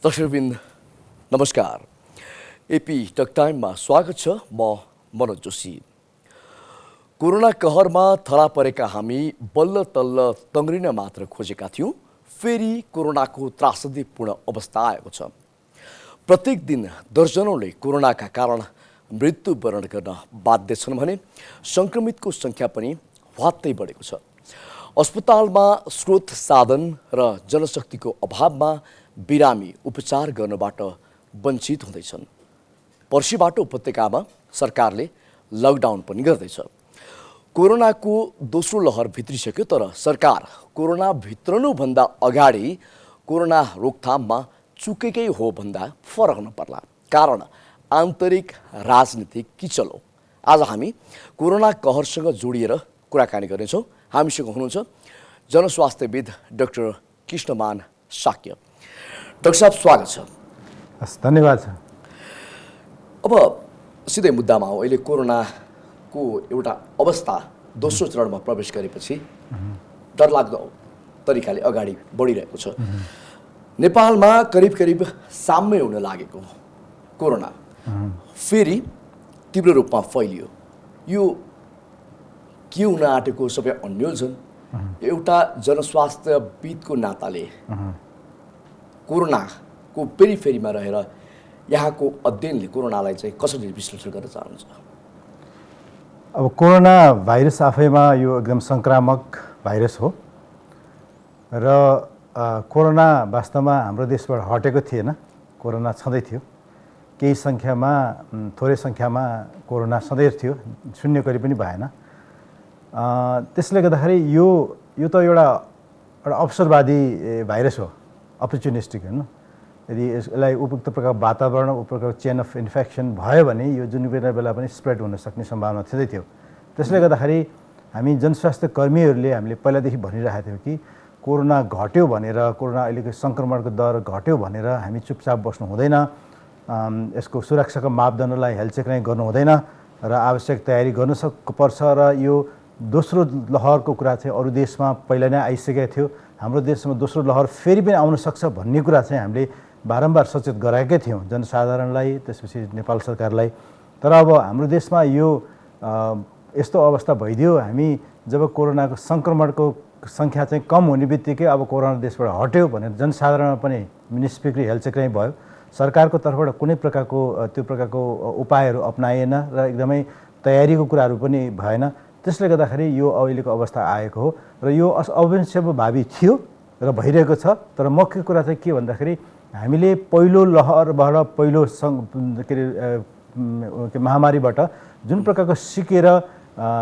दर्शकवृन्द नमस्कार। AP talk टाइममा स्वागत छ। म मनोज जोशी। कोरोना कहरमा थला परेका हामी बल्ल तल्ल तङ्ग्रिन मात्र खोजेका थियौँ। फेरि कोरोनाको त्रासदीपूर्ण अवस्था आएको छ। प्रत्येक दिन दर्जनौंले कोरोनाका कारण मृत्युवरण गर्न बाध्य छन् भने सङ्क्रमितको सङ्ख्या पनि ह्वात्तै बढेको छ। अस्पतालमा स्रोत साधन र जनशक्तिको अभावमा बिरामी उपचार गर्नबाट वञ्चित हुँदैछन्। पर्सिबाट उपत्यकामा सरकारले लकडाउन पनि गर्दैछ। कोरोनाको दोस्रो लहर भित्रिसक्यो, तर सरकार कोरोना भित्रनुभन्दा अगाडि कोरोना रोकथाममा चुकेकै हो भन्दा फरक नपर्ला। कारण आन्तरिक राजनीतिक किचल हो। आज हामी कोरोना कहरसँग जोडिएर कुराकानी गर्नेछौँ। हामीसँग हुनुहुन्छ जनस्वास्थ्यविद डाक्टर कृष्णमान शाक्य। डाक्टर साहब, स्वागत छ। हस्, धन्यवाद छ। अब सिधै मुद्दामा हो। अहिले कोरोनाको एउटा अवस्था दोस्रो चरणमा प्रवेश गरेपछि डरलाग्दो तरिकाले अगाडि बढिरहेको छ। नेपालमा करिब साम्य हुन लागेको कोरोना फेरि तीव्र रूपमा फैलियो। यो के हुन आँटेको सबै अन्योजन एउटा जनस्वास्थ्यविदको नाताले कोरोनाको पेरिफेरीमा रहेर यहाँको अध्ययनले कोरोनालाई चाहिँ कसरी विश्लेषण गर्न चाहनुहुन्छ? अब कोरोना भाइरस आफैमा यो एकदम सङ्क्रामक भाइरस हो र कोरोना वास्तवमा हाम्रो देशबाट हटेको थिएन। कोरोना छँदै थियो। केही सङ्ख्यामा, थोरै सङ्ख्यामा कोरोना सधैँ थियो, शून्य कहिले पनि भएन। त्यसले गर्दाखेरि यो त एउटा अवसरवादी भाइरस हो, अपर्च्युनिस्टिक होइन। यदि यसलाई उपयुक्त प्रकारको वातावरण, उपयुक्त प्रकारको चेन अफ इन्फेक्सन भयो भने यो जुन बेला पनि स्प्रेड हुन सक्ने सम्भावना छँदै थियो। त्यसले गर्दाखेरि हामी जनस्वास्थ्य कर्मीहरूले हामीले पहिलादेखि भनिरहेका थियौँ कि कोरोना घट्यो भनेर, कोरोना अहिलेको सङ्क्रमणको दर घट्यो भनेर हामी चुपचाप बस्नु हुँदैन। यसको सुरक्षाको मापदण्डलाई हेलचेक्राइ गर्नु हुँदैन र आवश्यक तयारी गर्न पर्छ। र यो दोस्रो लहरको कुरा चाहिँ अरू देशमा पहिला नै आइसकेको थियो। हाम्रो देशमा दोस्रो लहर फेरि पनि आउन सक्छ भन्ने कुरा चाहिँ हामीले बारम्बार सचेत गराएकै थियौँ जनसाधारणलाई, त्यसपछि नेपाल सरकारलाई। तर अब हाम्रो देशमा यो यस्तो अवस्था भइदियो। हामी जब कोरोनाको सङ्क्रमणको सङ्ख्या चाहिँ कम हुने बित्तिकै अब कोरोना देशबाट हट्यो भनेर जनसाधारणमा पनि निष्क्रिय हेलचेक्राइ भयो। सरकारको तर्फबाट कुनै प्रकारको त्यो प्रकारको उपायहरू अपनाइएन र एकदमै तयारीको कुराहरू पनि भएन। त्यसले गर्दाखेरि यो अहिलेको अवस्था आएको हो र यो अवश्यभावी थियो र भइरहेको छ। तर मुख्य कुरा चाहिँ के भन्दाखेरि हामीले पहिलो लहरबाट, पहिलो महामारीबाट जुन प्रकारको सिकेर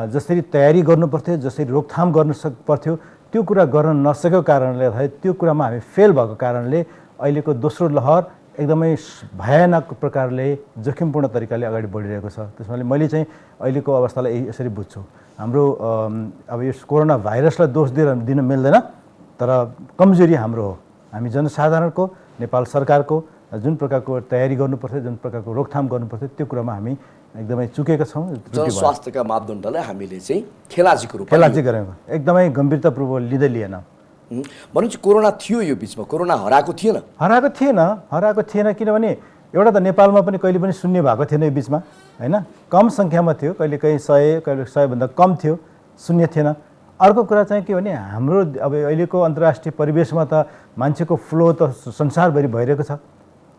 जसरी तयारी गर्नुपर्थ्यो, जसरी रोकथाम गर्न पर्थ्यो, त्यो कुरा गर्न नसकेको कारणले गर्दाखेरि, त्यो कुरामा हामी फेल भएको कारणले अहिलेको दोस्रो लहर एकदमै भयानक प्रकारले जोखिमपूर्ण तरिकाले अगाडि बढिरहेको छ। त्यसमाले मैले चाहिँ अहिलेको अवस्थालाई यसरी बुझ्छु। हाम्रो अब यो कोरोना भाइरसलाई दोष दिन मिल्दैन, तर कमजोरी हाम्रो हो। हामी जनसाधारणको, नेपाल सरकारको जुन प्रकारको तयारी गर्नुपर्थ्यो, जुन प्रकारको रोकथाम गर्नुपर्थ्यो, त्यो कुरामा हामी एकदमै चुकेका छौँ। जनस्वास्थ्यका मापदण्डलाई हामीले चाहिँ खेलाजीको रूपमा गऱ्यौँ, एकदमै गम्भीरतापूर्वक लिँदै लिएन। भनेपछि कोरोना थियो यो बिचमा, कोरोना हराएको थिएन? हराएको थिएन किनभने एउटा त नेपालमा पनि कहिले पनि शून्य भएको थिएन यो बिचमा होइन। कम सङ्ख्यामा थियो, कहिले कहीँ 100, कहिले 100भन्दा कम थियो, शून्य थिएन। अर्को कुरा चाहिँ के भने हाम्रो अब अहिलेको अन्तर्राष्ट्रिय परिवेशमा त मान्छेको फ्लो त संसारभरि भइरहेको छ।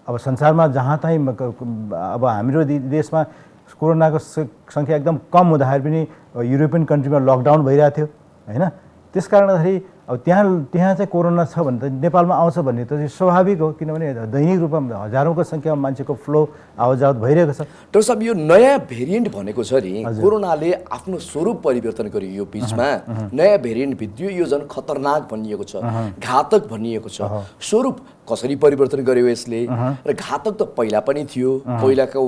अब संसारमा जहाँ तहीँ अब हाम्रो देशमा कोरोनाको सङ्ख्या एकदम कम हुँदाखेरि पनि युरोपियन कन्ट्रीमा लकडाउन भइरहेको थियो होइन। त्यस कारणखेरि अब त्यहाँ चाहिँ कोरोना छ भने त नेपालमा आउँछ भन्ने त स्वाभाविक हो, किनभने दैनिक रूपमा हजारौँको सङ्ख्यामा मान्छेको फ्लो आवत भइरहेको छ। डाक्टर साहब, यो नयाँ भेरिएन्ट भनेको छ नि, कोरोनाले आफ्नो स्वरूप परिवर्तन गर्यो। यो बिचमा नयाँ भेरिएन्ट भित्रियो, यो झन् खतरनाक भनिएको छ, घातक भनिएको छ। स्वरूप कसरी परिवर्तन गर्यो यसले? र घातक त पहिला पनि थियो। पहिलाको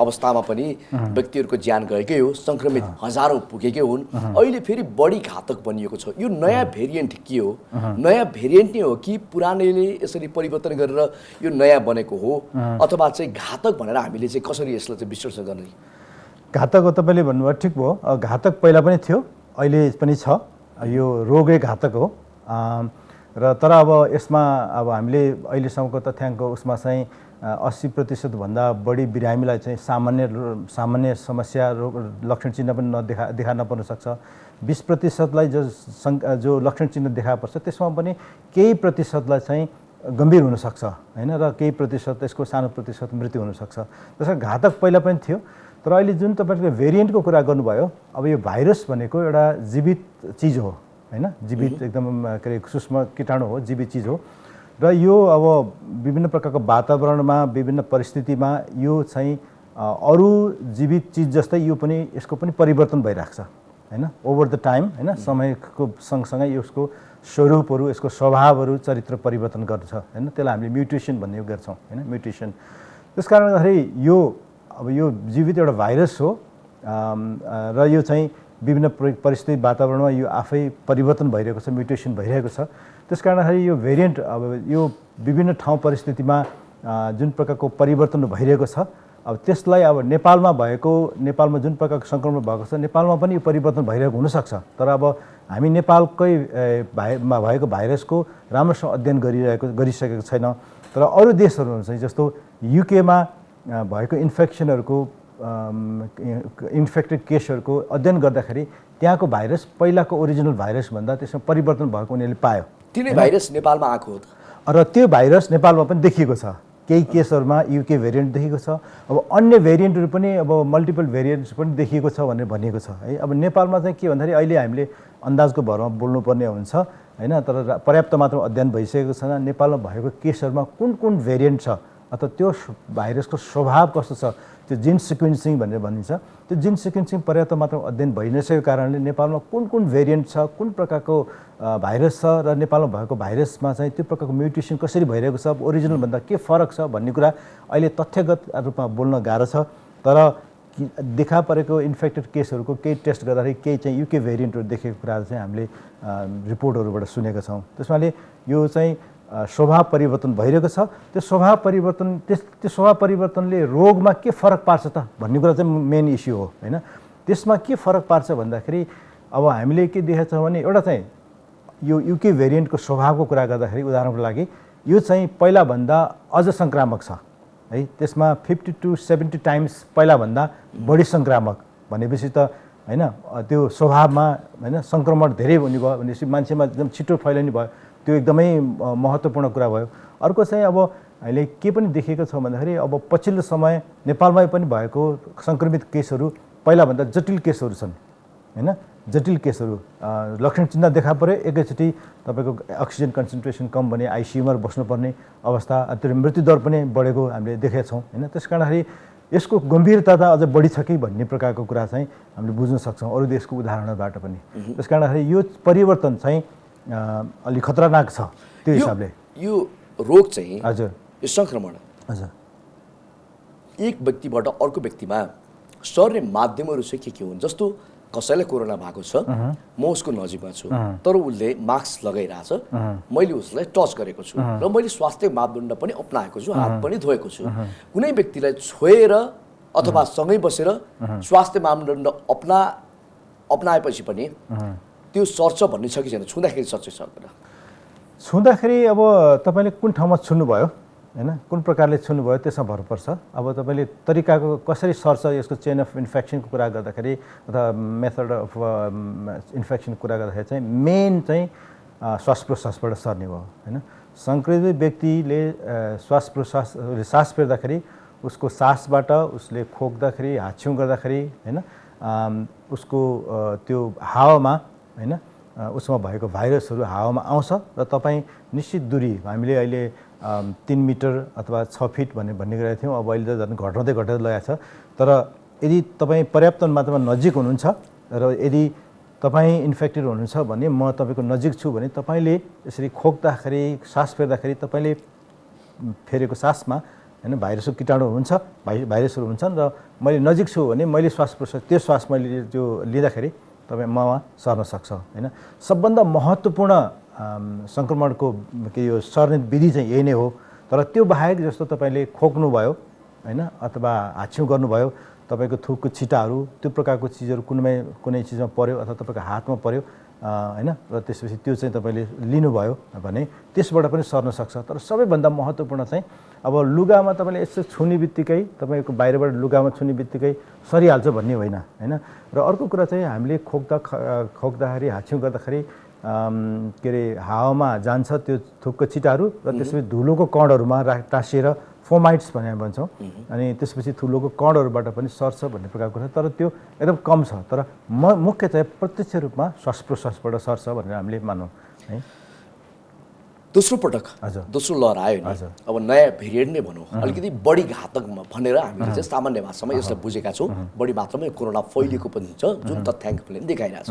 अवस्थामा पनि व्यक्तिहरूको ज्यान गएकै हो, सङ्क्रमित हजारौँ पुगेकै हुन्। अहिले फेरि बढी घातक बनिएको छ। यो नयाँ भेरिएन्ट के हो? नयाँ भेरिएन्ट नै हो कि पुरानैले यसरी परिवर्तन गरेर यो नयाँ बनेको हो, अथवा चाहिँ घातक भनेर हामीले चाहिँ कसरी यसलाई चाहिँ विश्लेषण गर्ने? घातक हो तपाईँले भन्नुभयो, ठिक हो। घातक पहिला पनि थियो, अहिले पनि छ। यो रोगै घातक हो। र तर अब यसमा अब हामीले अहिलेसम्मको तथ्याङ्क उसमा चाहिँ 80% भन्दा बढी बिरामीलाई चाहिँ सामान्य समस्या लक्षण चिन्ह पनि देखा नपर्न सक्छ। 20%लाई जो लक्षण चिन्ह देखा पर्छ त्यसमा पनि केही प्रतिशतलाई चाहिँ गम्भीर हुनसक्छ होइन, र केही प्रतिशत त्यसको सानो प्रतिशत मृत्यु हुनसक्छ। त्यसमा घातक पहिला पनि थियो, तर अहिले जुन तपाईँले भेरिएन्टको कुरा गर्नुभयो, अब यो भाइरस भनेको एउटा जीवित चिज हो होइन, जीवित एकदम के अरे सूक्ष्म कीटाणु हो, जीवित चिज हो, र यो अब विभिन्न प्रकारको वातावरणमा विभिन्न परिस्थितिमा यो चाहिँ अरू जीवित चिज जस्तै यो पनि यसको पनि परिवर्तन भइरहेको छ होइन, ओभर द टाइम होइन, समयको सँगसँगै यसको स्वरूपहरू, यसको स्वभावहरू, चरित्र परिवर्तन गर्छ होइन, त्यसलाई हामीले म्युटेसन भन्ने गर्छौँ होइन, म्युटेसन। त्यस कारणले गर्दाखेरि यो अब यो जीवित एउटा भाइरस हो र यो चाहिँ विभिन्न परिस्थिति वातावरणमा यो आफै परिवर्तन भइरहेको छ, म्युटेसन भइरहेको छ। त्यस कारणखेरि यो भेरिएन्ट अब यो विभिन्न ठाउँ परिस्थितिमा जुन प्रकारको परिवर्तन भइरहेको छ, अब त्यसलाई अब नेपालमा जुन प्रकारको सङ्क्रमण भएको छ नेपालमा पनि यो परिवर्तन भइरहेको हुनसक्छ। तर अब हामी नेपालकै भएको भाइरसको राम्रोसँग अध्ययन गरिसकेको छैन। तर अरू देशहरू चाहिँ जस्तो युकेमा भएको इन्फेक्टेड केसहरूको अध्ययन गर्दाखेरि त्यहाँको भाइरस पहिलाको ओरिजिनल भाइरसभन्दा त्यसमा परिवर्तन भएको उनीहरूले पायो। तिनै भाइरस नेपालमा आएको हो र त्यो भाइरस नेपालमा पनि देखिएको छ, केही केसहरूमा युके भेरिएन्ट देखिएको छ। अब अन्य भेरिएन्टहरू पनि अब मल्टिपल भेरिएन्ट्स पनि देखिएको छ भनेर भनिएको छ है। अब नेपालमा चाहिँ के भन्दाखेरि अहिले हामीले अन्दाजको भरमा बोल्नुपर्ने हुन्छ होइन, तर पर्याप्त मात्रामा अध्ययन भइसकेको छैन। नेपालमा भएको केसहरूमा कुन भेरिएन्ट छ अथवा त्यो भाइरसको स्वभाव कस्तो छ, त्यो जिन सिक्वेन्सिङ भनेर भनिन्छ, त्यो जिन सिक्वेन्सिङ पर्याप्त मात्रामा अध्ययन भइ नसकेको कारणले नेपालमा कुन भेरिएन्ट छ, कुन प्रकारको भाइरस छ र नेपालमा भएको भाइरसमा चाहिँ त्यो प्रकारको म्युटेसन कसरी भइरहेको छ, ओरिजिनलभन्दा के फरक छ भन्ने कुरा अहिले तथ्यगत रूपमा बोल्न गाह्रो छ। तर देखा परेको इन्फेक्टेड केसहरूको केही टेस्ट गर्दाखेरि केही चाहिँ युके भेरिएन्टहरू देखेको कुराहरू चाहिँ हामीले रिपोर्टहरूबाट सुनेका छौँ। त्यसमाले यो चाहिँ स्वभाव परिवर्तन भइरहेको छ। त्यो स्वभाव परिवर्तनले रोगमा के फरक पार्छ त भन्ने कुरा चाहिँ मेन इस्यु हो होइन। त्यसमा के फरक पार्छ भन्दाखेरि अब हामीले के देखेको छौँ भने एउटा चाहिँ यो युके भेरिएन्टको स्वभावको कुरा गर्दाखेरि उदाहरणको लागि यो चाहिँ पहिलाभन्दा अझ सङ्क्रामक छ है। त्यसमा 50 to 70 टाइम्स पहिलाभन्दा बढी सङ्क्रामक भनेपछि त होइन, त्यो स्वभावमा होइन सङ्क्रमण धेरै हुने भयो भनेपछि मान्छेमा एकदम छिटो फैलिने भयो, त्यो एकदमै महत्त्वपूर्ण कुरा भयो। अर्को चाहिँ अब अहिले के पनि देखेको छ भन्दाखेरि अब पछिल्लो समय नेपालमै पनि भएको सङ्क्रमित केसहरू पहिलाभन्दा जटिल केसहरू छन् होइन, जटिल केसहरू लक्षण चिन्ह देखा पऱ्यो एकैचोटि तपाईँको अक्सिजन कन्सन्ट्रेसन कम भने आइसियुमा बस्नुपर्ने अवस्था, त्यो मृत्युदर पनि बढेको हामीले देखेका छौँ होइन। त्यस कारणखेरि यसको गम्भीरता त अझ बढी छ कि भन्ने प्रकारको कुरा चाहिँ हामीले बुझ्न सक्छौँ अरू देशको उदाहरणबाट पनि। त्यस कारणखेरि यो परिवर्तन चाहिँ अलिक खतरनाक छ त्यो हिसाबले। यो रोग चाहिँ हजुर, यो सङ्क्रमण हजुर, एक व्यक्तिबाट अर्को व्यक्तिमा सर्ने माध्यमहरू चाहिँ के हुन्? जस्तो कसैलाई कोरोना भएको छ, म उसको नजिकमा छु तर उसले मास्क लगाइरहेछ, मैले उसलाई टच गरेको छु र मैले स्वास्थ्य मापदण्ड पनि अपनाएको छु, हात पनि धोएको छु। कुनै व्यक्तिलाई छोएर अथवा सँगै बसेर स्वास्थ्य मापदण्ड अपनाएपछि पनि त्यो सर्छ भन्ने छ कि छैन? छुँदाखेरि सर्छ कि सर्दैन? छुँदाखेरि अब तपाईँले कुन ठाउँमा छुनुभयो होइन, कुन प्रकारले छुनुभयो त्यसमा भर पर्छ। अब तपाईँले तरिकाको कसरी सर्छ, यसको चेन अफ इन्फेक्सनको कुरा गर्दाखेरि अथवा मेथड अफ इन्फेक्सनको कुरा गर्दाखेरि चाहिँ मेन चाहिँ श्वास प्रश्वासबाट सर्ने भयो होइन। सङ्क्रमित व्यक्तिले सास फेर्दाखेरि उसको सासबाट उसले खोक्दाखेरि, हाछ्युँ गर्दाखेरि होइन, उसको त्यो हावामा होइन उसमा भएको भाइरसहरू हावामा आउँछ र तपाईँ निश्चित दूरी, हामीले अहिले 3 मिटर अथवा 6 फिट भन्ने गरेका थियौँ, अब अहिले त झन् घटाउँदै लगेको छ। तर यदि तपाईँ पर्याप्त मात्रामा नजिक हुनुहुन्छ र यदि तपाईँ इन्फेक्टेड हुनुहुन्छ भने म तपाईँको नजिक छु भने तपाईँले यसरी खोक्दाखेरि, सास फेर्दाखेरि तपाईँले फेरेको सासमा होइन भाइरसको कीटाणु हुन्छ, भाइरसहरू हुन्छन् र मैले नजिक छु भने मैले श्वास प्रश्वास त्यो श्वास मैले त्यो लिँदाखेरि तपाईँ ममा सर्न सक्छ होइन। सबभन्दा महत्त्वपूर्ण सङ्क्रमणको के यो सर्ने विधि चाहिँ यही नै हो। तर त्यो बाहेक जस्तो तपाईँले खोक्नुभयो होइन अथवा हाछ्युँ गर्नुभयो, तपाईँको थुकको छिटाहरू त्यो प्रकारको चिजहरू कुनै चिजमा पऱ्यो अथवा तपाईँको हातमा पऱ्यो, हैन र त्यसपछि त्यो चाहिँ तपाईँले लिनुभयो भने त्यसबाट पनि सर्न सक्छ। तर सबैभन्दा महत्त्वपूर्ण चाहिँ अब लुगामा तपाईँले यसो छुने बित्तिकै तपाईँको बाहिरबाट लुगामा छुने बित्तिकै सरिहाल्छ भन्ने होइन हैन। र अर्को कुरा चाहिँ हामीले खोक्दाखेरि हाछ्यौँ गर्दाखेरि के अरे हावामा जान्छ त्यो थुकको छिटाहरू र त्यसपछि धुलोको कणहरूमा टाँसिएर फोमाइट्स भनेर भन्छौँ अनि त्यसपछि धुलोको कणहरूबाट पनि सर्छ भन्ने प्रकारको छ। तर त्यो एकदम कम छ। तर मुख्य चाहिँ प्रत्यक्ष रूपमा श्वास प्रश्वासबाट सर्छ भनेर हामीले मानौँ है। दोस्रो पटक हजुर दोस्रो लहर आयो नि अब नयाँ भेरिएन्ट नै भनौँ अलिकति बढी घातक भनेर हामीले चाहिँ सामान्य भाषामा यसलाई बुझेका छौँ। बढी मात्रामा कोरोना फैलिएको पनि छ जुन तथ्याङ्क पनि देखाइरहेछ।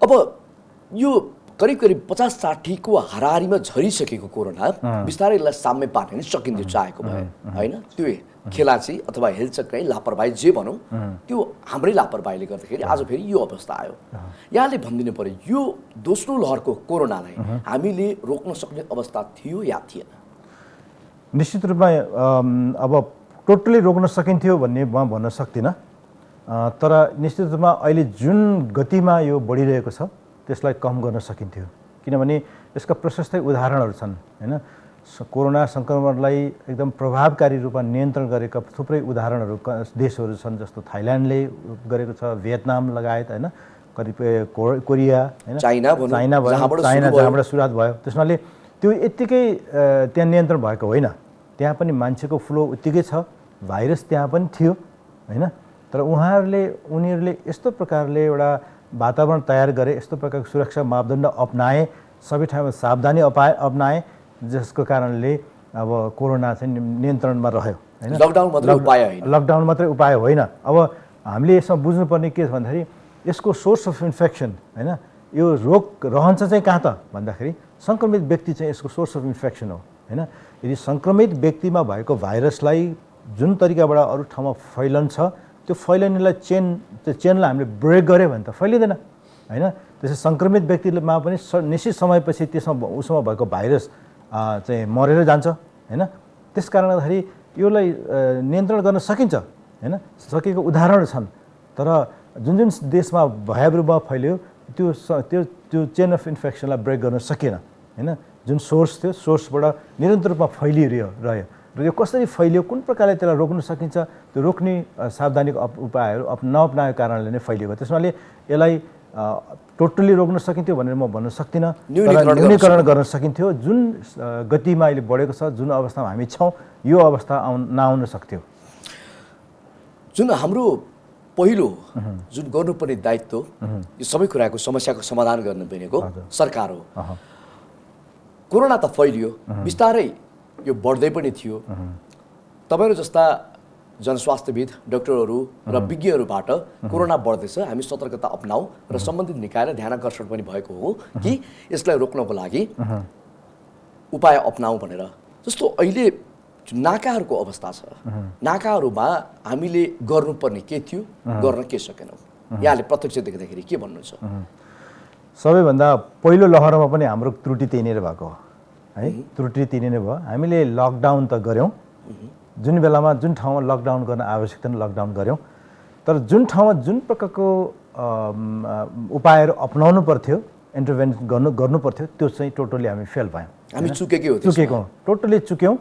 अब यो करिब करिब 50-60 को हाराहारीमा झरिसकेको कोरोना बिस्तारै यसलाई साम्य पार्न नि सकिन्थ्यो चाहेको भए होइन। त्यो खेलाची अथवा हेलचक्रै लापरवाही जे भनौँ त्यो हाम्रै लापरवाहीले गर्दाखेरि आज फेरि यो अवस्था आयो। यहाँले भनिदिनु पर्यो यो दोस्रो लहरको कोरोनालाई हामीले रोक्न सक्ने अवस्था थियो या थिएन? निश्चित रूपमा अब टोटली रोक्न सकिन्थ्यो भन्ने म भन्न सक्दिनँ। तर निश्चित रूपमा अहिले जुन गतिमा यो बढिरहेको छ त्यसलाई कम गर्न सकिन्थ्यो। किनभने यसका प्रशस्तै उदाहरणहरू छन् हैन। कोरोना सङ्क्रमणलाई एकदम प्रभावकारी रूपमा नियन्त्रण गरेका थुप्रै उदाहरणहरू देशहरू छन् जस्तो थाइल्यान्डले गरेको छ, भियतनाम लगायत हैन, कतिपय कोरिया हैन, चाइना जहाँबाट सुरुवात भयो। त्यसमाले त्यो यत्तिकै त्यहाँ नियन्त्रण भएको होइन। त्यहाँ पनि मान्छेको फ्लो उत्तिकै छ, भाइरस त्यहाँ पनि थियो हैन। तर उनीहरूले यस्तो प्रकारले एउटा वातावरण तयार गरे, यस्तो प्रकारको सुरक्षा मापदण्ड अपनाए, सबै ठाउँमा सावधानी अपनाए जसको कारणले अब कोरोना चाहिँ नियन्त्रणमा रह्यो हैन। लकडाउन मात्रै उपाय होइन। अब हामीले यसमा बुझ्नुपर्ने के छ भन्दाखेरि यसको सोर्स अफ इन्फेक्सन हैन, यो रोग रहन्छ चाहिँ कहाँ त भन्दाखेरि सङ्क्रमित व्यक्ति चाहिँ यसको सोर्स अफ इन्फेक्सन हो हैन। यदि सङ्क्रमित व्यक्तिमा भएको भाइरसलाई जुन तरिकाबाट अरू ठाउँमा फैलन्छ त्यो फैलिनेलाई चेनलाई हामीले ब्रेक गऱ्यो भने त फैलिँदैन हैन। त्यसै सङ्क्रमित व्यक्तिमा पनि निश्चित समयपछि उसमा भएको भाइरस चाहिँ मरेर जान्छ हैन। त्यस कारणले गर्दाखेरि यसलाई नियन्त्रण गर्न सकिन्छ हैन, सकेको उदाहरणहरू छन्। तर जुन देशमा भयावह रूपमा फैल्यो त्यो चेन अफ इन्फेक्सनलाई ब्रेक गर्न सकेन हैन। जुन सोर्स थियो सोर्सबाट निरन्तर रूपमा फैलिरह्यो र यो कसरी फैलियो, कुन प्रकारले त्यसलाई रोक्न सकिन्छ, त्यो रोक्ने सावधानीको उपायहरू नअपनाएको कारणले नै फैलिएको। त्यसमाले यसलाई टोटली रोक्न सकिन्थ्यो भनेर म भन्न सक्दिनँ। न्यूनीकरण गर्न सकिन्थ्यो। जुन गतिमा अहिले बढेको छ, जुन अवस्थामा हामी छौँ, यो अवस्था नआउन सक्थ्यो। जुन हाम्रो पहिलो जुन गर्नुपर्ने दायित्व यो सबै कुराको समस्याको समाधान गर्न भनेको सरकार हो। कोरोना त फैलियो, बिस्तारै यो बढ्दै पनि थियो। तपाईँहरू जस्ता जनस्वास्थ्यविद, डाक्टरहरू र विज्ञहरूबाट कोरोना बढ्दैछ, हामी सतर्कता अपनाऊ र सम्बन्धित निकायले ध्यान आकर्षण पनि भएको हो कि यसलाई रोक्नको लागि उपाय अपनाऊ भनेर। जस्तो अहिले नाकाहरूको अवस्था छ, नाकाहरूमा हामीले गर्नुपर्ने के थियो, गर्न के सकेनौँ, यहाँले प्रत्यक्ष देख्दाखेरि के भन्नुहुन्छ? सबैभन्दा पहिलो लहरमा पनि हाम्रो त्रुटि त्यही नै भएको हो है। त्रुटि त्यही नै भयो। हामीले लकडाउन त गऱ्यौँ, जुन बेलामा जुन ठाउँमा लकडाउन गर्न आवश्यक थियो लकडाउन गऱ्यौँ। तर जुन ठाउँमा जुन प्रकारको उपायहरू अपनाउनु पर्थ्यो, इन्टरभेन्सन गर्नु पर्थ्यो, त्यो चाहिँ टोटली हामी फेल भयौँ। हामी चुकेको टोटली चुक्यौँ।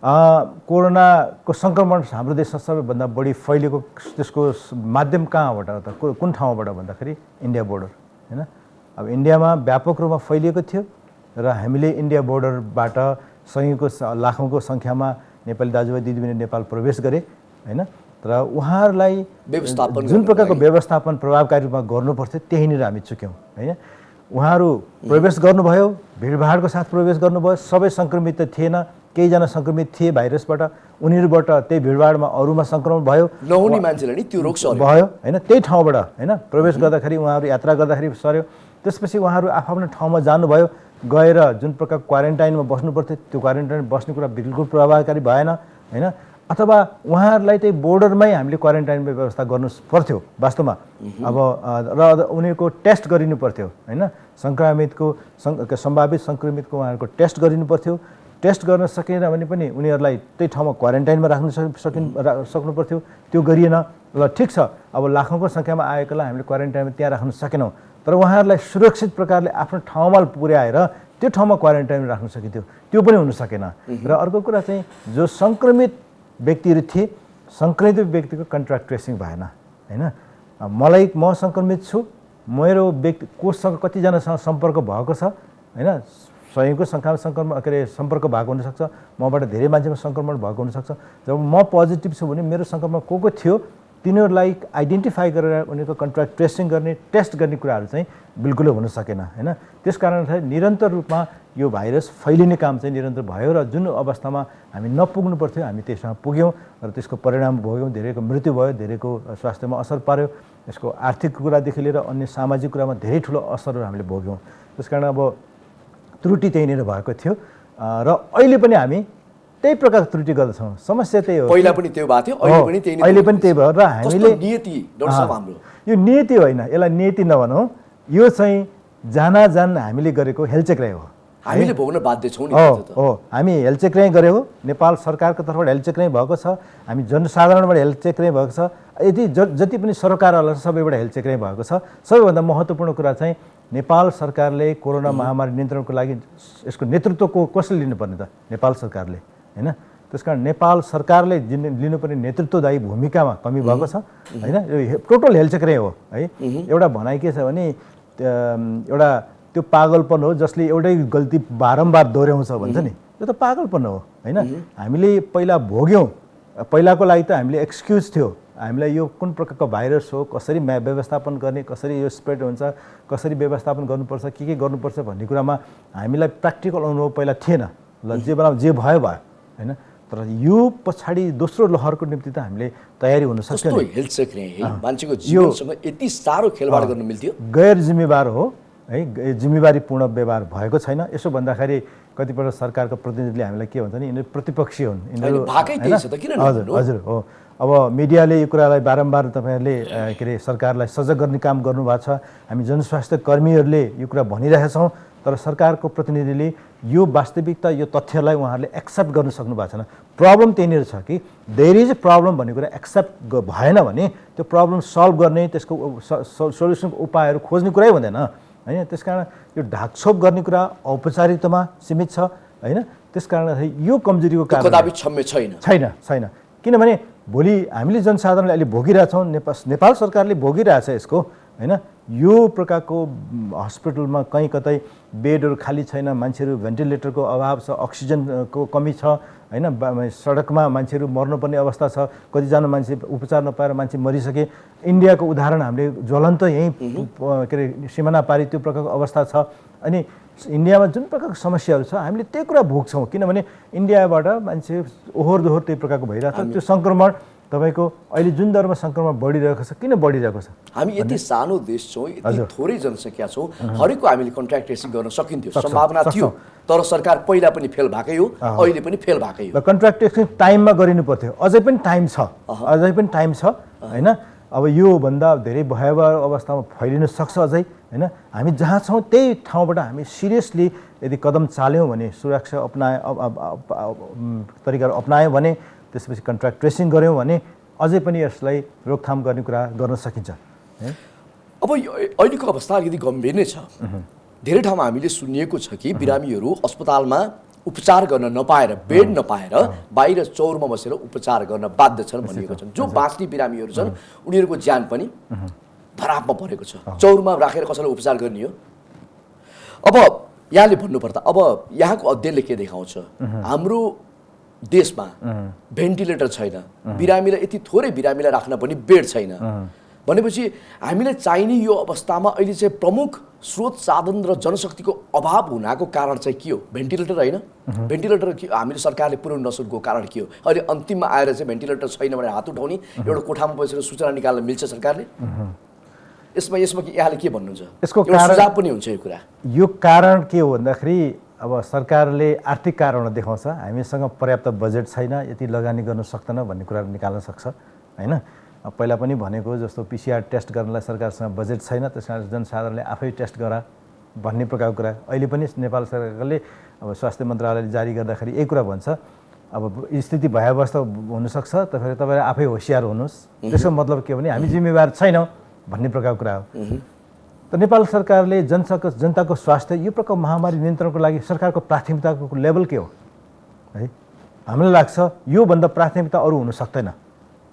कोरोनाको सङ्क्रमण हाम्रो देशमा सबैभन्दा बढी फैलिएको त्यसको माध्यम कहाँबाट त कुन ठाउँबाट भन्दाखेरि इन्डिया बोर्डर हैन। अब इन्डियामा व्यापक रूपमा फैलिएको थियो र हामीले इन्डिया बोर्डरबाट सयौँको लाखौँको सङ्ख्यामा नेपाली दाजुभाइ दिदीबहिनी नेपाल प्रवेश गरे हैन। तर उहाँहरूलाई जुन प्रकारको व्यवस्थापन प्रभावकारी रूपमा गर्नुपर्थ्यो त्यहीँनिर हामी चुक्यौँ हैन। उहाँहरू प्रवेश गर्नुभयो, भिडभाडको साथ प्रवेश गर्नुभयो, सबै सङ्क्रमित त थिएन, केहीजना सङ्क्रमित थिए भाइरसबाट, उनीहरूबाट त्यही भिडभाडमा अरूमा सङ्क्रमण भयो, नहुने मान्छेलाई नि त्यो रोग भयो हैन। त्यही ठाउँबाट हैन प्रवेश गर्दाखेरि उहाँहरू यात्रा गर्दाखेरि सर्यो। त्यसपछि उहाँहरू आफ्नो ठाउँमा जानुभयो, गएर जुन प्रकार क्वारेन्टाइनमा बस्नु पर्थ्यो त्यो क्वारेन्टाइन बस्ने कुरा बिल्कुल प्रभावकारी भएन हैन। अथवा उहाँहरूलाई त्यही बोर्डरमै हामीले क्वारेन्टाइनको व्यवस्था गर्नु पर्थ्यो वास्तवमा। अब र उनीहरूको टेस्ट गरिनु पर्थ्यो हैन। सम्भावित सङ्क्रमितको उहाँहरूको टेस्ट गरिनु पर्थ्यो। टेस्ट गर्न सकेन भने पनि उनीहरूलाई त्यही ठाउँमा क्वारेन्टाइनमा राख्न सक्नु पर्थ्यो। त्यो गरिएन। ल ठिक छ, अब लाखौँको सङ्ख्यामा आएकोलाई हामीले क्वारेन्टाइनमा त्यहाँ राख्न सकेनौँ। तर उहाँहरूलाई सुरक्षित प्रकारले आफ्नो ठाउँमा पुर्याएर त्यो ठाउँमा क्वारेन्टाइन राख्न सकिन्थ्यो, त्यो पनि हुन सकेन। र अर्को कुरा चाहिँ जो सङ्क्रमित व्यक्तिहरू थिए, सङ्क्रमित व्यक्तिको कन्ट्याक्ट ट्रेसिङ भएन होइन। म सङ्क्रमित छु, मेरो व्यक्ति कोसँग कतिजनासँग सम्पर्क भएको छ होइन, स्वयंको सङ्क्रमण के अरे सम्पर्क भएको हुनसक्छ, मबाट धेरै मान्छेमा सङ्क्रमण भएको हुनसक्छ। जब म पोजिटिभ छु भने मेरो सङ्क्रमण को थियो तिनीहरूलाई आइडेन्टिफाई गरेर उनीहरूको कन्ट्याक्ट ट्रेसिङ गर्ने, टेस्ट गर्ने कुराहरू चाहिँ बिल्कुलै हुन सकेन होइन। त्यस कारण चाहिँ निरन्तर रूपमा यो भाइरस फैलिने काम चाहिँ निरन्तर भयो र जुन अवस्थामा हामी नपुग्नु पर्थ्यो हामी त्यसमा पुग्यौँ र त्यसको परिणाम भोग्यौँ। धेरैको मृत्यु भयो, धेरैको स्वास्थ्यमा असर पार्यो, यसको आर्थिक कुरादेखि लिएर अन्य सामाजिक कुरामा धेरै ठुलो असरहरू हामीले भोग्यौँ। त्यस कारण अब त्रुटि त्यहीँनिर भएको थियो र अहिले पनि हामी त्यही प्रकारको त्रुटि गर्दछौँ। समस्या त्यही हो, पहिला पनि त्यो भएको थियो, अहिले पनि त्यही भयो। र हामीले नियति डाक्टर साहब हाम्रो यो नियति होइन, यसलाई नियति नभनौँ, यो चाहिँ जान हामीले गरेको हेलचेक्राइ हो, हामीले भोग्न बाध्य छौँ नि। हो, हामी हेलचेक्राइ गरे हो, नेपाल सरकारको तर्फबाट हेलचेक्राइ भएको छ, हामी जनसाधारणबाट हेलचेक्राइ भएको छ, यदि जति पनि सरकारहरूलाई सबैबाट हेलचेक्राइ भएको छ। सबैभन्दा महत्त्वपूर्ण कुरा चाहिँ नेपाल सरकारले कोरोना महामारी नियन्त्रणको लागि यसको नेतृत्व कसले लिनुपर्ने त? नेपाल सरकारले होइन। त्यसकारण नेपाल सरकारले लिनुपर्ने नेतृत्वदायी भूमिकामा कमी भएको छ होइन। यो टोटल हेलचेक्राइ हो है। एउटा भनाइ के छ भने एउटा त्यो पागलपन हो जसले एउटै गल्ती बारम्बार दोहोऱ्याउँछ भन्छ नि, त्यो त पागलपन हो होइन। हामीले पहिला भोग्यौँ, पहिलाको लागि त हामीले एक्सक्युज थियो, हामीलाई यो कुन प्रकारको भाइरस हो, कसरी व्यवस्थापन गर्ने, कसरी यो स्प्रेड हुन्छ, कसरी व्यवस्थापन गर्नुपर्छ, के गर्नुपर्छ भन्ने कुरामा हामीलाई प्र्याक्टिकल अनुभव पहिला थिएन। ल जे भयो होइन। तर यो पछाडि दोस्रो लहरको निम्ति त हामीले तयारी हुन सक्छ। मान्छेको जीवनसँग यति साह्रो खेलवाड गर्न मिल्थ्यो, गैर जिम्मेवार हो है, जिम्मेवारीपूर्ण व्यवहार भएको छैन। यसो भन्दाखेरि कतिपल्ट सरकारको प्रतिनिधिले हामीलाई के भन्छ नि, यिनीहरू प्रतिपक्षी हुन्, यिनीहरू हजुर हो। अब मिडियाले यो कुरालाई बारम्बार तपाईँहरूले के अरे सरकारलाई सजग गर्ने काम गर्नुभएको छ, हामी जनस्वास्थ्य कर्मीहरूले यो कुरा भनिरहेका छौँ, तर सरकारको प्रतिनिधिले यो वास्तविकता, यो तथ्यलाई उहाँहरूले एक्सेप्ट गर्न सक्नु भएको छैन। प्रब्लम त्यहीँनिर छ कि देयर इज अ प्रब्लम भन्ने कुरा एक्सेप्ट भएन भने त्यो प्रब्लम सल्भ गर्ने, त्यसको सोल्युसनको उपायहरू खोज्ने कुरै हुँदैन होइन। त्यस कारण यो ढाकछोप गर्ने कुरा औपचारिकतामा सीमित छ होइन। त्यस कारण यो कमजोरीको कारण छैन। किनभने भोलि हामीले जनसाधारणले अहिले भोगिरहेछौँ, नेपाल सरकारले भोगिरहेछ यसको होइन। यो प्रकारको हस्पिटलमा कहीँ कतै बेडहरू खाली छैन, मान्छेहरू भेन्टिलेटरको अभाव छ, अक्सिजनको कमी छ होइन। सडकमा मान्छेहरू मर्नुपर्ने अवस्था छ, कतिजना मान्छे उपचार नपाएर मान्छे मरिसके। इन्डियाको उदाहरण हामीले ज्वलन्त यहीँ के अरे सिमाना पारी त्यो प्रकारको अवस्था छ। अनि इन्डियामा जुन प्रकारको समस्याहरू छ हामीले त्यही कुरा भोग्छौँ, किनभने इन्डियाबाट मान्छे ओहोर दोहोर त्यही प्रकारको भइरहेको छ। त्यो सङ्क्रमण तपाईँको अहिले जुन दरमा सङ्क्रमण बढिरहेको छ, किन बढिरहेको छ? हामी यति सानो देश छौँ, यति थोरै जनसङ्ख्या छौँ, हरेकको हामीले कन्ट्याक्ट ट्रेसिङ गर्न सकिन्थ्यो, सम्भावना थियो। तर सरकार पहिला पनि फेल भएकै हो, अहिले पनि फेल भएकै हो। कन्ट्याक्ट ट्रेसिङ टाइममा गरिनु पर्थ्यो, अझै पनि टाइम छ होइन। अब योभन्दा धेरै भयावह अवस्थामा फैलिन सक्छ अझै होइन। हामी जहाँ छौँ त्यही ठाउँबाट हामी सिरियसली यदि कदम चाल्यौँ भने, सुरक्षा तरिकाहरू अप्नायौँ भने, त्यसपछि कन्ट्याक्ट ट्रेसिङ गऱ्यौँ भने अझै पनि यसलाई रोकथाम गर्ने कुरा गर्न सकिन्छ। अब अहिलेको अवस्था अलिकति गम्भीर नै छ। धेरै ठाउँमा हामीले सुनिएको छ कि बिरामीहरू अस्पतालमा उपचार गर्न नपाएर, बेड नपाएर बाहिर चौरमा बसेर उपचार गर्न बाध्य छन् भनिएको छन्। जो बाँच्ने बिरामीहरू छन् उनीहरूको ज्यान पनि धरापमा परेको छ। चौरमा राखेर कसैलाई उपचार गर्ने हो? अब यहाँले भन्नुपर्दा अब यहाँको अध्ययनले के देखाउँछ, हाम्रो देशमा भेन्टिलेटर छैन, बिरामीलाई यति थोरै बिरामीलाई राख्न पनि बेड छैन भनेपछि हामीलाई चाहिने यो अवस्थामा अहिले चाहिँ प्रमुख स्रोत साधन र जनशक्तिको अभाव हुनाको कारण चाहिँ के हो? भेन्टिलेटर होइन? भेन्टिलेटर हामीले सरकारले पुर्याउन नसकेको कारण के हो? अहिले अन्तिममा आएर चाहिँ भेन्टिलेटर छैन भने हात उठाउने, एउटा कोठामा बसेर सूचना निकाल्न मिल्छ सरकारले? यसमा यहाँले के भन्नुहुन्छ? यसको सुझाव पनि हुन्छ यो कुरा? यो कारण के हो भन्दाखेरि अब सरकारले आर्थिक कारण देखाउँछ, हामीसँग पर्याप्त बजेट छैन, यति लगानी गर्न सक्दैन भन्ने कुरा निकाल्न सक्छ होइन। पहिला पनि भनेको जस्तो पिसिआर टेस्ट गर्नलाई सरकारसँग बजेट छैन, त्यस कारण जनसाधारणले आफै टेस्ट गरा भन्ने प्रकारको कुरा अहिले पनि नेपाल सरकारले अब स्वास्थ्य मन्त्रालयले जारी गर्दाखेरि यही कुरा भन्छ। अब स्थिति भयावस्था हुनसक्छ, तपाईँ आफै होसियार हुनुहोस्। त्यसको मतलब के भने हामी जिम्मेवार छैनौँ भन्ने प्रकारको कुरा हो। त नेपाल सरकारले जनताको स्वास्थ्य यो प्रकार महामारी नियन्त्रणको लागि सरकारको प्राथमिकताको लेभल के हो है? हामीलाई लाग्छ योभन्दा प्राथमिकता अरू हुन सक्दैन।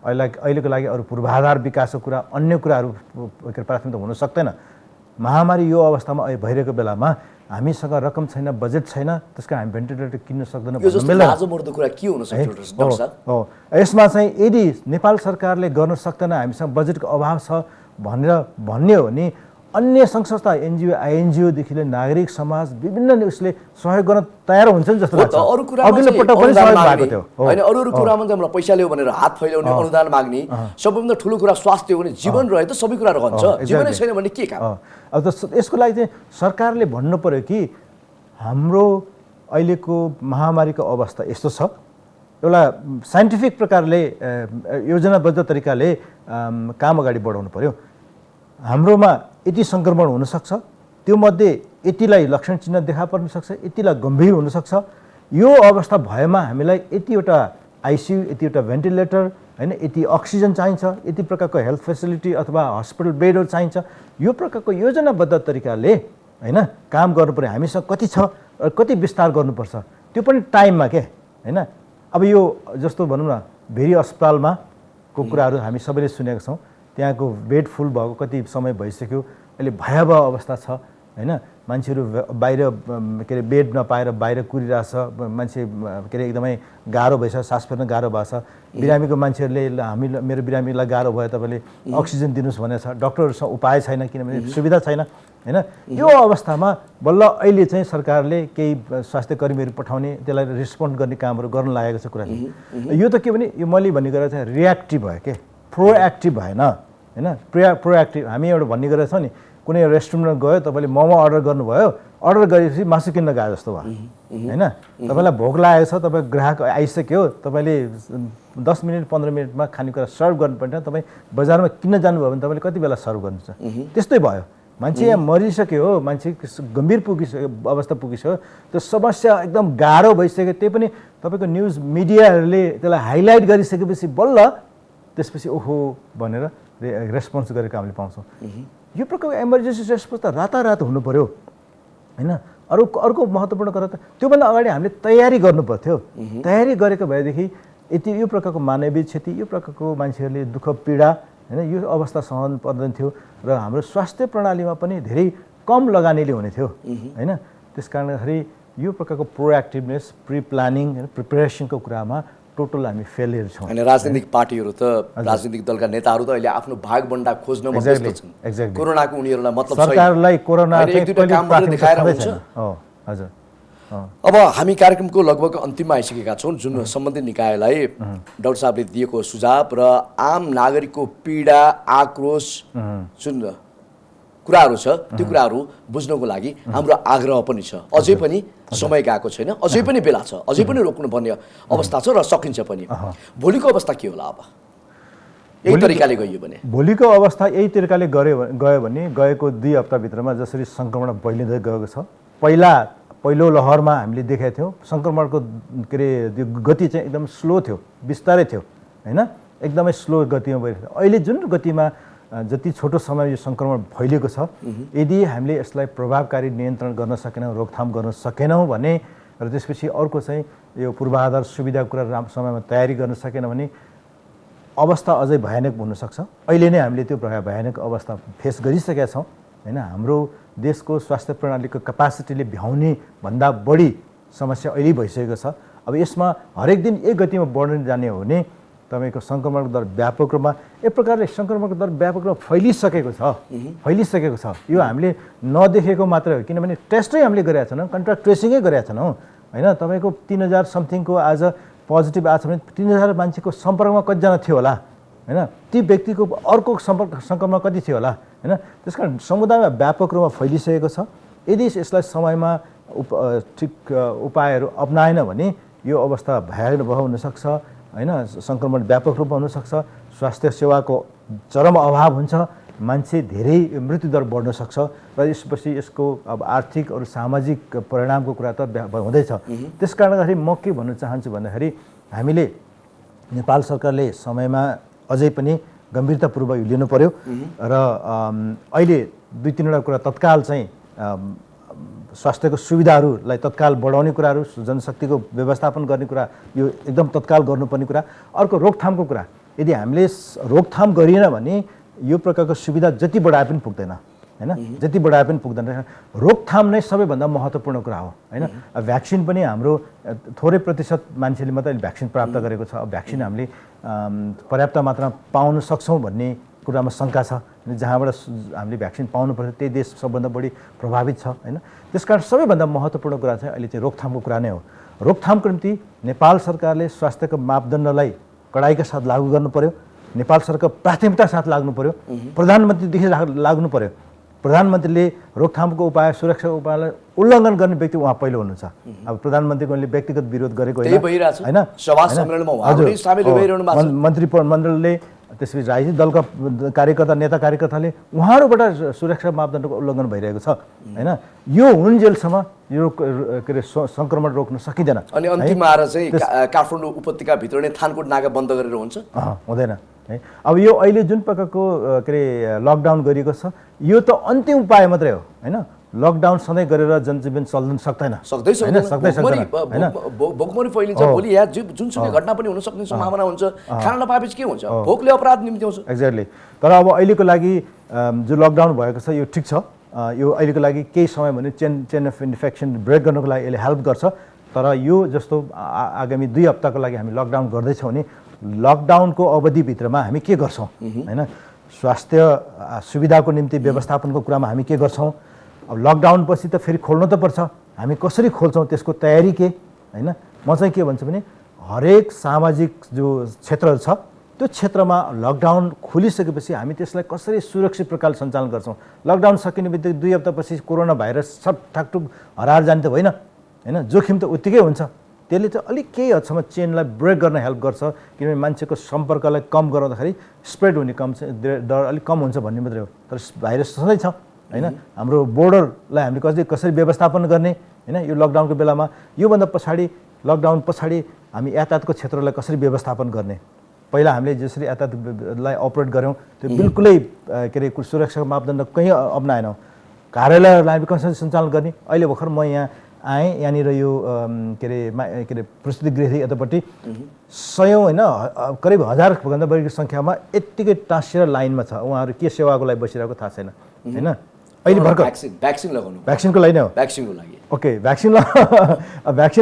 अहिलेको लागि अरू पूर्वाधार विकासको कुरा, अन्य कुराहरू प्राथमिकता हुन सक्दैन। महामारी यो अवस्थामा भइरहेको बेलामा हामीसँग रकम छैन, बजेट छैन, त्यसकारण हामी भेन्टिलेटर किन्न सक्दैन यो जस्तो लाजमर्दो कुरा के हुन सक्छ डाक्टर साहब? हो, यसमा चाहिँ यदि नेपाल सरकारले गर्न सक्दैन, हामीसँग बजेटको अभाव छ भन्ने हो भने अन्य सङ्घ संस्था, एनजिओ, आइएनजिओदेखि लिएर नागरिक समाज विभिन्न उसले सहयोग गर्न तयार हुन्छ नि जस्तो लाग्छ। अरू कुरामा अघिल्लो पटक पनि सहयोग भएको थियो होइन, अरू कुरामा चाहिँ हामीलाई पैसा ल्याऊ भनेर हात फैलाउने, अनुदान माग्ने, सबैभन्दा ठुलो कुरा स्वास्थ्य हो भने जीवन रहे त सबै कुरा रहन्छ, जीवनै छैन भने के काम? अब त यसको लागि चाहिँ सरकारले भन्नु पर्यो कि हाम्रो अहिलेको महामारीको अवस्था यस्तो छ, एउटा साइन्टिफिक प्रकारले योजनाबद्ध तरिकाले काम अगाडि बढाउनु पर्यो। हाम्रोमा यति सङ्क्रमण हुनसक्छ, त्यो मध्ये यतिलाई लक्षण चिन्ह देखा पर्न सक्छ, यतिलाई गम्भीर हुनसक्छ। यो अवस्था भएमा हामीलाई यतिवटा आइसियु, यतिवटा भेन्टिलेटर, होइन, यति अक्सिजन चाहिन्छ, यति प्रकारको हेल्थ फेसिलिटी अथवा हस्पिटल बेडहरू चाहिन्छ। यो प्रकारको योजनाबद्ध तरिकाले होइन काम गर्नु पर्यो। हामीसँग कति छ, कति विस्तार गर्नुपर्छ, त्यो पनि टाइममा के होइन। अब यो जस्तो भनौँ न भेरी अस्पतालमा को कुराहरू हामी सबैले सुनेका छौँ, त्यहाँको बेड फुल भएको कति समय भइसक्यो, अहिले भयावह अवस्था छ होइन। मान्छेहरू बाहिर के अरे बेड नपाएर बाहिर कुरिरहेछ, मान्छे के अरे एकदमै गाह्रो भइसक्यो, सास फेर्न गाह्रो भएको छ। बिरामीको मान्छेहरूले मेरो बिरामीलाई गाह्रो भयो, तपाईँले अक्सिजन दिनुहोस् भनेको छ, डक्टरहरूसँग उपाय छैन किनभने सुविधा छैन होइन। यो अवस्थामा बल्ल अहिले चाहिँ सरकारले केही स्वास्थ्य कर्मीहरू पठाउने, त्यसलाई रेस्पोन्ड गर्ने कामहरू गर्न लागेको छ कुरा। यो त के भने यो मैले भन्ने गरेर चाहिँ रियाक्टिभ भयो के, प्रोएक्टिभ भएन होइन। प्रोएक्टिभ हामी एउटा भन्ने गरेको छौँ नि, कुनै रेस्टुरेन्टमा गयो, तपाईँले मोमो अर्डर गर्नुभयो, अर्डर गरेपछि मासु किन्न गए जस्तो भयो होइन। तपाईँलाई भोक लागेको छ, तपाईँ ग्राहक आइसक्यो, तपाईँले 10 मिनट 15 मिनटमा खानेकुरा सर्भ गर्नुपर्ने, तपाईँ बजारमा किन्न जानुभयो भने तपाईँले कति बेला सर्भ गर्नुहुन्छ? त्यस्तै भयो। मान्छे यहाँ मरिसक्यो हो, मान्छे गम्भीर पुगिसक्यो, अवस्था पुगिसक्यो, त्यो समस्या एकदम गाह्रो भइसक्यो। त्यही पनि तपाईँको न्युज मिडियाहरूले त्यसलाई हाइलाइट गरिसकेपछि बल्ल त्यसपछि ओहो भनेर रेस्पोन्स गरेको हामीले पाउँछौँ। यो प्रकारको इमर्जेन्सी रेस्पोन्स त रातारात हुनु पर्यो होइन। अर्को महत्त्वपूर्ण कुरा त त्योभन्दा अगाडि हामीले तयारी गर्नु पर्थ्यो। तयारी गरेको भएदेखि यति यो प्रकारको मानवीय क्षति, यो प्रकारको मान्छेहरूले दुःख पीडा होइन यो अवस्था सहन पर्दैन थियो र हाम्रो स्वास्थ्य प्रणालीमा पनि धेरै कम लगानीले हुने थियो होइन। त्यस कारणखेरि यो प्रकारको प्रोएक्टिभनेस, प्री प्लानिङ, प्रिपेरेसनको कुरामा टोटल हामी फेलियर छौँ। होइन, राजनीतिक पार्टीहरू त, राजनीतिक दलका नेताहरू त अहिले आफ्नो भागबन्डा खोज्न व्यस्त छन्। कोरोनाको उनीहरूलाई मतलब छैन, सरकारलाई कोरोना एक दुईटा काम मात्र देखाएर हुन्छ। हजुर। अब हामी कार्यक्रमको लगभग अन्तिममा आइसकेका छौँ, जुन सम्बन्धित निकायलाई डाक्टर साहबले दिएको सुझाव र आम नागरिकको पीडा, आक्रोश जुन कुराहरू छ त्यो कुराहरू बुझ्नको लागि हाम्रो आग्रह पनि छ। अझै पनि समय गएको छैन, अझै पनि बेला छ, अझै पनि रोक्नुपर्ने अवस्था छ र सकिन्छ पनि। भोलिको अवस्था के होला? अब यही तरिकाले गइयो भने भोलिको अवस्था यही तरिकाले गयो भने गएको 2 हप्ताभित्रमा जसरी सङ्क्रमण फैलिँदै गएको छ, पहिलो लहरमा हामीले देखेका थियौँ सङ्क्रमणको के अरे त्यो गति चाहिँ एकदम स्लो थियो, बिस्तारै थियो होइन, एकदमै स्लो गतिमा भइरहेको थियो। अहिले जुन गतिमा जति छोटो समय यो सङ्क्रमण फैलिएको छ, यदि हामीले यसलाई प्रभावकारी नियन्त्रण गर्न सकेनौँ, रोकथाम गर्न सकेनौँ भने र त्यसपछि अर्को चाहिँ यो पूर्वाधार सुविधा कुरा राम्रो समयमा तयारी गर्न सकेन भने अवस्था अझै भयानक हुनसक्छ। अहिले नै हामीले त्यो भयानक अवस्था फेस गरिसकेका छौँ होइन। हाम्रो देशको स्वास्थ्य प्रणालीको क्यापासिटीले भ्याउने भन्दा बढी समस्या अहिले भइसकेको छ। अब यसमा हरेक दिन एक गतिमा बढ्दै जाने हो भने तपाईँको सङ्क्रमणको दर व्यापक रूपमा एक प्रकारले सङ्क्रमणको दर व्यापक रूपमा फैलिसकेको छ। यो हामीले नदेखेको मात्रै हो, किनभने टेस्टै हामीले गरेका छैनौँ, कन्ट्याक्ट ट्रेसिङै गरेका छैनौँ होइन। तपाईँको 3000 समथिङको आज पोजिटिभ आएको छ भने 3000 मान्छेको सम्पर्कमा कतिजना थियो होला होइन, ती व्यक्तिको अर्को सङ्क्रमण कति थियो होला होइन। त्यस कारण समुदायमा व्यापक रूपमा फैलिसकेको छ। यदि यसलाई समयमा ठिक उपायहरू अपनाएन भने यो अवस्था भयावह हुनसक्छ होइन। सङ्क्रमण व्यापक रूपमा हुनसक्छ, स्वास्थ्य सेवाको चरम अभाव हुन्छ, मान्छे धेरै मृत्युदर बढ्न सक्छ र यसपछि यसको अब आर्थिक अरू सामाजिक परिणामको कुरा त हुँदैछ। त्यस कारणखेरि म के भन्न चाहन्छु भन्दाखेरि हामीले नेपाल सरकारले समयमा अझै पनि गम्भीरतापूर्वक यो लिनु पर्यो र अहिले 2-3वटा कुरा तत्काल चाहिँ स्वास्थ्यको सुविधाहरूलाई तत्काल बढाउने कुराहरू, जनशक्तिको व्यवस्थापन गर्ने कुरा यो एकदम तत्काल गर्नुपर्ने कुरा। अर्को रोकथामको कुरा, यदि हामीले रोकथाम गरिएन भने यो प्रकारको सुविधा जति बढाए पनि पुग्दैन हैन, जति बढाए पनि पुग्दैन। रोकथाम नै सबैभन्दा महत्त्वपूर्ण कुरा हो हैन। भ्याक्सिन पनि हाम्रो थोरै प्रतिशत मान्छेले मात्रै भ्याक्सिन प्राप्त गरेको छ। अब भ्याक्सिन हामीले पर्याप्त मात्रामा पाउन सक्छौँ भन्ने कुरामा शङ्का छ। जहाँबाट हामीले भ्याक्सिन पाउनुपर्छ त्यही देश सबभन्दा बढी प्रभावित छ हैन। त्यसकारण सबैभन्दा महत्त्वपूर्ण कुरा चाहिँ अहिले चाहिँ रोकथामको कुरा नै हो। रोकथामको निम्ति नेपाल सरकारले स्वास्थ्यको मापदण्डलाई कडाइका साथ लागू गर्नु पर्यो। नेपाल सरकार प्राथमिकता साथ लाग्नु पर्यो। प्रधानमन्त्रीदेखि लाग्नु पर्यो। प्रधानमन्त्रीले रोकथामको उपाय, सुरक्षाको उपायलाई उल्लङ्घन गर्ने व्यक्ति उहाँ पहिलो हुनुहुन्छ। अब प्रधानमन्त्रीको उनले व्यक्तिगत विरोध गरेको होइन, मन्त्रीमण्डलले त्यसपछि राजनीतिक दलका कार्यकर्ता, नेता कार्यकर्ताले उहाँहरूबाट सुरक्षा मापदण्डको उल्लङ्घन भइरहेको छ हैन। यो हुन्जेलसम्म यो के अरे सङ्क्रमण रोक्न सकिँदैन। अनि अन्तिममा आएर चाहिँ काठमाडौँ उपत्यकाभित्र नै थानकोट नाका बन्द गरेर हुन्छ हुँदैन है। अब यो अहिले जुन प्रकारको के अरे लकडाउन गरिएको छ यो त अन्तिम उपाय मात्रै हो हैन। लकडाउन सधैँ गरेर जनजीवन चल्न सक्दैन, भोकमरी फैलिन्छ। भोलि यहाँ जुनसुकै घटना पनि हुन सक्ने सम्भावना हुन्छ। खाना नपाएपछि के हुन्छ? भोकले अपराध निम्त्याउँछ। एक्ज्याक्टली। तर अब अहिलेको लागि जो लकडाउन भएको छ यो ठिक छ। यो अहिलेको लागि केही समय भने चेन अफ इन्फेक्सन ब्रेक गर्नको लागि यसले हेल्प गर्छ। तर यो जस्तो आगामी 2 हप्ताको लागि हामी लकडाउन गर्दैछौँ भने लकडाउनको अवधिभित्रमा हामी के गर्छौँ हैन। स्वास्थ्य सुविधाको निम्ति व्यवस्थापनको कुरामा हामी के गर्छौँ? अब लकडाउन पछि त फेरि खोल्नु त पर्छ। हामी कसरी खोल्छौँ त्यसको तयारी के हैन। म चाहिँ के भन्छु भने हरेक सामाजिक जो क्षेत्रहरू छ त्यो क्षेत्रमा लकडाउन खोलिसकेपछि हामी त्यसलाई कसरी सुरक्षित प्रकारले सञ्चालन गर्छौँ। लकडाउन सकिने बित्तिकै 2 हप्तापछि कोरोना भाइरस सब ठाकठुक हराएर जाने त होइन हैन। जोखिम त उत्तिकै हुन्छ। त्यसले चाहिँ अलिक केही हदसम्म चेनलाई ब्रेक गर्न हेल्प गर्छ। किनभने मान्छेको सम्पर्कलाई कम गराउँदाखेरि स्प्रेड हुने डर अलिक कम हुन्छ भन्ने मात्रै हो। तर भाइरस सधैँ छ हैन। हाम्रो बोर्डरलाई हामीले कसरी व्यवस्थापन गर्ने हैन। यो लकडाउनको बेलामा योभन्दा पछाडि लकडाउन पछाडि हामी यातायातको क्षेत्रलाई कसरी व्यवस्थापन गर्ने। पहिला हामीले जसरी यातायातलाई अपरेट गऱ्यौँ त्यो बिल्कुलै के अरे सुरक्षाको मापदण्ड कहीँ अपनाएनौँ। कार्यालयहरूलाई हामी कसरी सञ्चालन गर्ने। अहिले भर्खर म यहाँ आएँ, यहाँनिर यो के अरे प्रस्तुति गृह यतापट्टि 100 होइन करिब 1000भन्दा बढीको सङ्ख्यामा यत्तिकै टाँसिएर लाइनमा छ। उहाँहरू के सेवाको लागि बसिरहेको थाहा छैन हैन। अहिले भर्खर भ्याक्सिनको लागि नै हो। ओके, भ्याक्सिन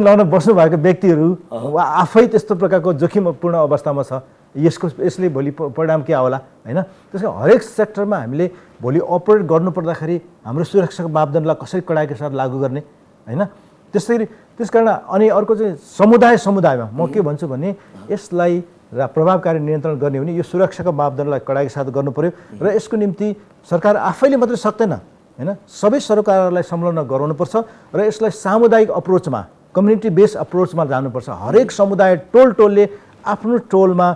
लगाउन बस्नु भएको व्यक्तिहरू आफै त्यस्तो प्रकारको जोखिमपूर्ण अवस्थामा छ। यसले भोलि परिणाम के आउला हैन। त्यसको हरेक सेक्टरमा हामीले भोलि अपरेट गर्नुपर्दाखेरि हाम्रो सुरक्षाको मापदण्डलाई कसरी कडाइका साथ लागू गर्ने हैन। त्यसकारण अनि अर्को चाहिँ समुदायमा म के भन्छु भने यसलाई प्रभावकारी नियन्त्रण गर्ने हो भने यो सुरक्षाको मापदण्डलाई कडाइका साथ गर्नु पर्यो। र यसको निम्ति सरकार आफैले मात्रै सक्दैन हैन। सबै सरकारहरूलाई संलग्न गराउनुपर्छ र यसलाई सामुदायिक अप्रोचमा, कम्युनिटी बेस्ड अप्रोचमा जानुपर्छ। हरेक समुदाय टोलले आफ्नो टोलमा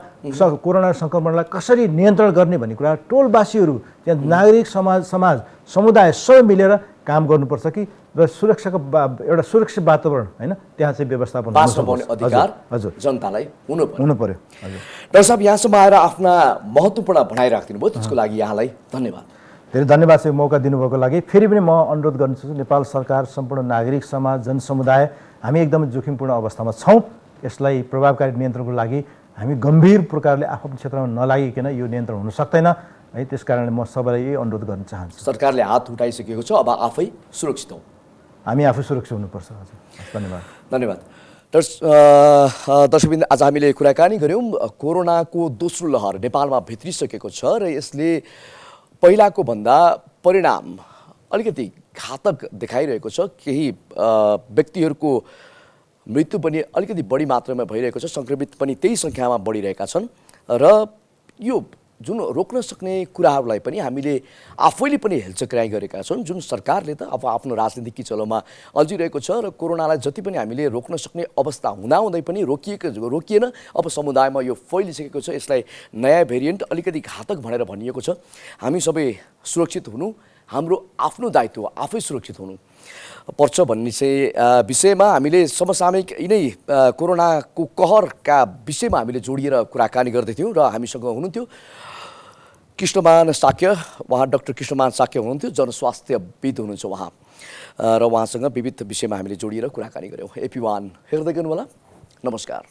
कोरोना सङ्क्रमणलाई कसरी नियन्त्रण गर्ने भन्ने कुरा टोलवासीहरू, त्यहाँ नागरिक समुदाय सबै मिलेर काम गर्नुपर्छ कि र सुरक्षाको एउटा सुरक्षित वातावरण हैन त्यहाँ चाहिँ व्यवस्थापन पाउने अधिकार हजुर जनतालाई हुनु पर्यो। हजुर डाक्टर साहब, यहाँसम्म आएर आफ्ना महत्त्वपूर्ण भनाइ राखिदिनु भयो, त्यसको लागि यहाँलाई धन्यवाद। धेरै धन्यवाद चाहिँ मौका दिनुभएको लागि। फेरि पनि म अनुरोध गर्न चाहन्छु नेपाल सरकार, सम्पूर्ण नागरिक समाज, जनसमुदाय हामी एकदमै जोखिमपूर्ण अवस्थामा छौँ। यसलाई प्रभावकारी नियन्त्रणको लागि हामी गम्भीर प्रकारले आफ्नो क्षेत्रमा नलागिकन यो नियन्त्रण हुन सक्दैन है। त्यसकारणले म सबैलाई यही अनुरोध गर्न चाहन्छु। सरकारले हात उठाइसकेको छ, अब आफै सुरक्षित हौँ। हामी आफै सुरक्षित हुनुपर्छ। हजुर धन्यवाद। दर्शकवृन्द, आज हामीले कुराकानी गऱ्यौँ कोरोनाको दोस्रो लहर नेपालमा भित्रिसकेको छ र यसले पहिलाको भन्दा परिणाम अलिकति घातक देखाइरहेको छ। केही व्यक्तिहरूको मृत्यु पनि अलिकति बढी मात्रामा भइरहेको छ। सङ्क्रमित पनि त्यही सङ्ख्यामा बढिरहेका छन् र यो जुन रोक्न सक्ने कुराहरूलाई पनि हामीले आफैले पनि हेलचक्राइ गरेका छौँ। जुन सरकारले त अब आफ्नो राजनीतिक किचलोमा अल्झिरहेको छ र कोरोनालाई जति पनि हामीले रोक्न सक्ने अवस्था हुँदाहुँदै पनि रोकिएन। अब समुदायमा यो फैलिसकेको छ। यसलाई नयाँ भेरिएन्ट अलिकति घातक भनेर भनिएको छ। हामी सबै सुरक्षित हुनु हाम्रो आफ्नो दायित्व, आफै सुरक्षित हुनु पर्छ भन्ने चाहिँ विषयमा हामीले समसामयिक यिनै कोरोनाको कहरका विषयमा हामीले जोडिएर कुराकानी गर्दैथ्यौँ र हामीसँग हुनुहुन्थ्यो कृष्णमान साक्य, उहाँ डाक्टर कृष्णमान साक्य हुनुहुन्थ्यो, जनस्वास्थ्यविद हुनुहुन्छ उहाँ र उहाँसँग विविध विषयमा हामीले जोडिएर कुराकानी गऱ्यौँ। AP1 हेर्दै गर्नुहोला। नमस्कार।